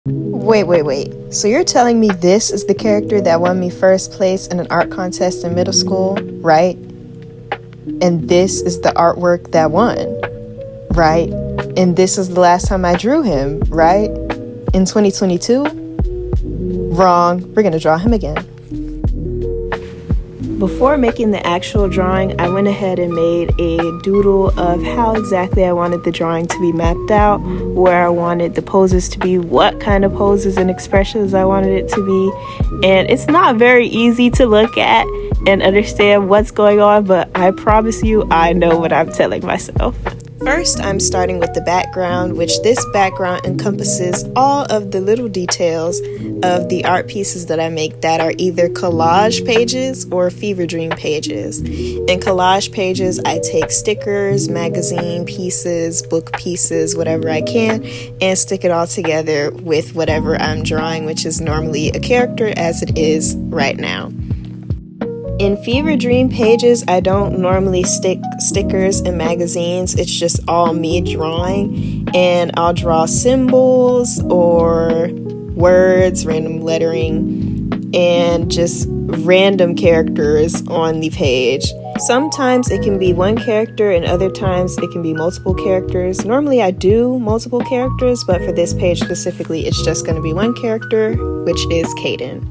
Wait. So you're telling me this is the character that won me first place in an art contest in middle school, right? And this is the artwork that won, right? And this is the last time I drew him, right? In 2022? Wrong. We're gonna draw him again. Before making the actual drawing, I went ahead and made a doodle of how exactly I wanted the drawing to be mapped out, where I wanted the poses to be, what kind of poses and expressions I wanted it to be. And it's not very easy to look at and understand what's going on, but I promise you, I know what I'm telling myself. First, I'm starting with the background, which this background encompasses all of the little details of the art pieces that I make that are either collage pages or fever dream pages. In collage pages, I take stickers, magazine pieces, book pieces, whatever I can, and stick it all together with whatever I'm drawing, which is normally a character as it is right now. In fever dream pages, I don't normally stick stickers and magazines. It's just all me drawing, and I'll draw symbols or words, random lettering, and just random characters on the page. Sometimes it can be one character and other times it can be multiple characters. Normally I do multiple characters, but for this page specifically, it's just going to be one character, which is Caiden.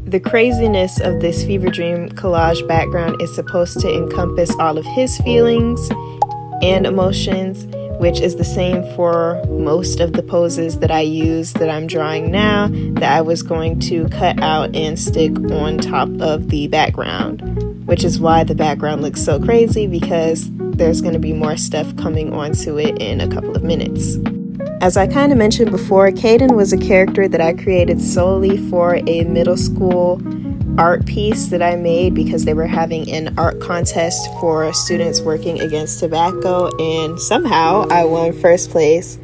The craziness of this fever dream collage background is supposed to encompass all of his feelings and emotions, which is the same for most of the poses that I use that I'm drawing now that I was going to cut out and stick on top of the background, which is why the background looks so crazy, because there's going to be more stuff coming onto it in a couple of minutes. As I kind of mentioned before, Caiden was a character that I created solely for a middle school art piece that I made because they were having an art contest for students working against tobacco, and somehow I won first place.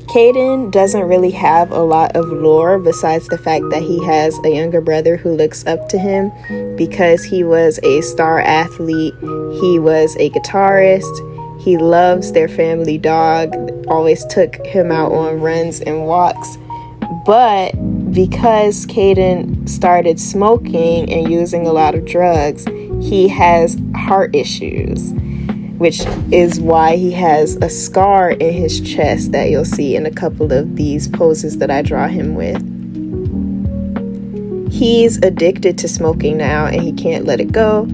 Caiden doesn't really have a lot of lore besides the fact that he has a younger brother who looks up to him because he was a star athlete, he was a guitarist, he loves their family dog, always took him out on runs and walks. But because Caiden started smoking and using a lot of drugs, he has heart issues, which is why he has a scar in his chest that you'll see in a couple of these poses that I draw him with. He's addicted to smoking now and he can't let it go.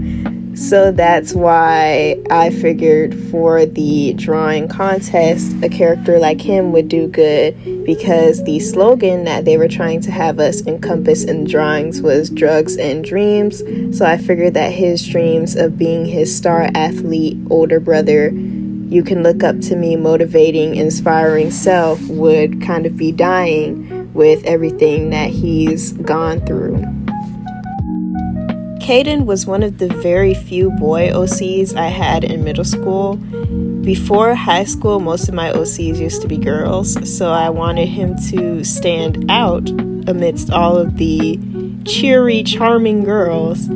So that's why I figured for the drawing contest, a character like him would do good, because the slogan that they were trying to have us encompass in drawings was drugs and dreams. So I figured that his dreams of being his star athlete older brother, you can look up to me, motivating, inspiring self, would kind of be dying with everything that he's gone through. Caiden was one of the very few boy OCs I had in middle school. Before high school, most of my OCs used to be girls, so I wanted him to stand out amidst all of the cheery, charming girls.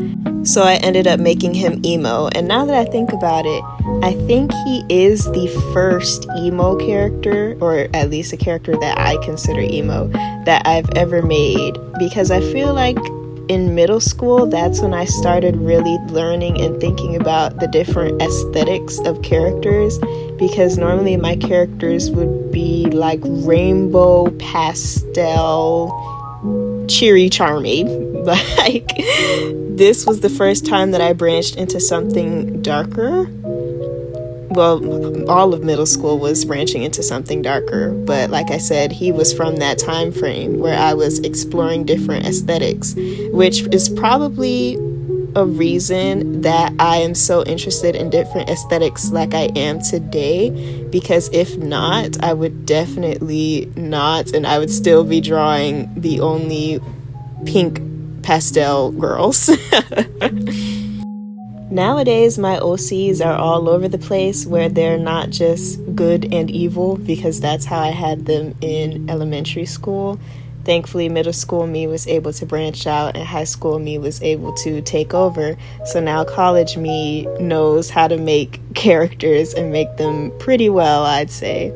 So I ended up making him emo, and now that I think about it, I think he is the first emo character, or at least a character that I consider emo, that I've ever made, because I feel like in middle school, that's when I started really learning and thinking about the different aesthetics of characters, because normally my characters would be like rainbow, pastel, cheery, charming. Like, this was the first time that I branched into something darker. Well, all of middle school was branching into something darker, but like I said, he was from that time frame where I was exploring different aesthetics, which is probably a reason that I am so interested in different aesthetics like I am today, because if not, I would definitely not, and I would still be drawing the only pink pastel girls. Nowadays, my OCs are all over the place, where they're not just good and evil, because that's how I had them in elementary school. Thankfully, middle school me was able to branch out, and high school me was able to take over. So now college me knows how to make characters and make them pretty well, I'd say.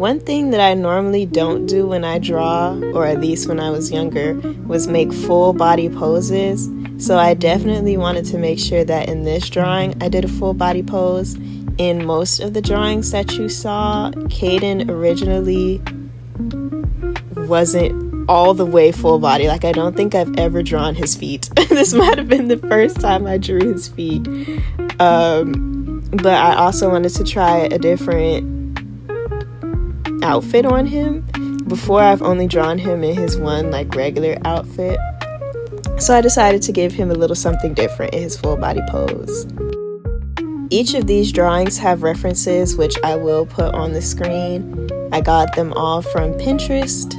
One thing that I normally don't do when I draw, or at least when I was younger, was make full body poses. So I definitely wanted to make sure that in this drawing I did a full body pose. In most of the drawings that you saw, Caiden originally wasn't all the way full body. Like, I don't think I've ever drawn his feet. This might have been the first time I drew his feet. But I also wanted to try a different outfit on him. Before, I've only drawn him in his one like regular outfit. So I decided to give him a little something different in his full body pose. Each of these drawings have references, which I will put on the screen. I got them all from Pinterest.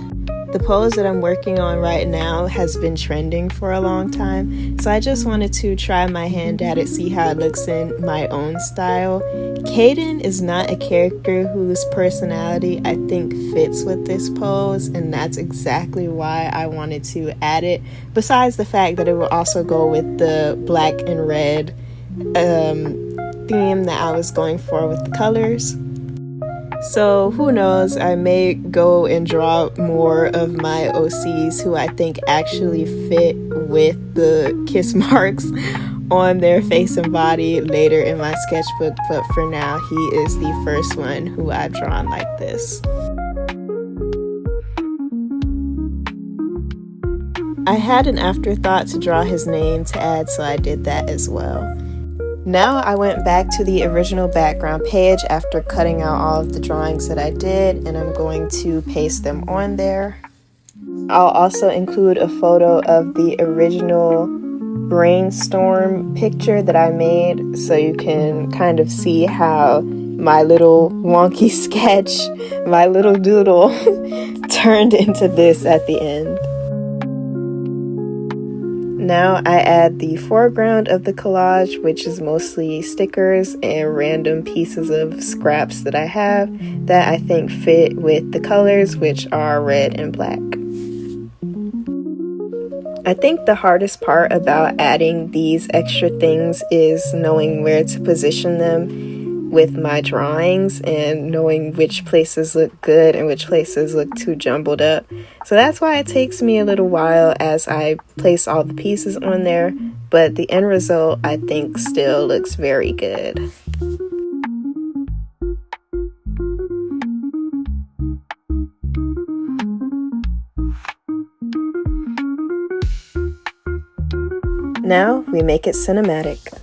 The pose that I'm working on right now has been trending for a long time, so I just wanted to try my hand at it, see how it looks in my own style. Caiden is not a character whose personality I think fits with this pose, and that's exactly why I wanted to add it, besides the fact that it will also go with the black and red theme that I was going for with the colors. So who knows, I may go and draw more of my OCs who I think actually fit with the kiss marks on their face and body later in my sketchbook, but for now he is the first one who I've drawn like this. I had an afterthought to draw his name to add, so I did that as well. Now I went back to the original background page after cutting out all of the drawings that I did, and I'm going to paste them on there. I'll also include a photo of the original brainstorm picture that I made, so you can kind of see how my little wonky sketch, my little doodle, turned into this at the end. Now I add the foreground of the collage, which is mostly stickers and random pieces of scraps that I have that I think fit with the colors, which are red and black. I think the hardest part about adding these extra things is knowing where to position them with my drawings and knowing which places look good and which places look too jumbled up. So that's why it takes me a little while as I place all the pieces on there, but the end result I think still looks very good. Now we make it cinematic.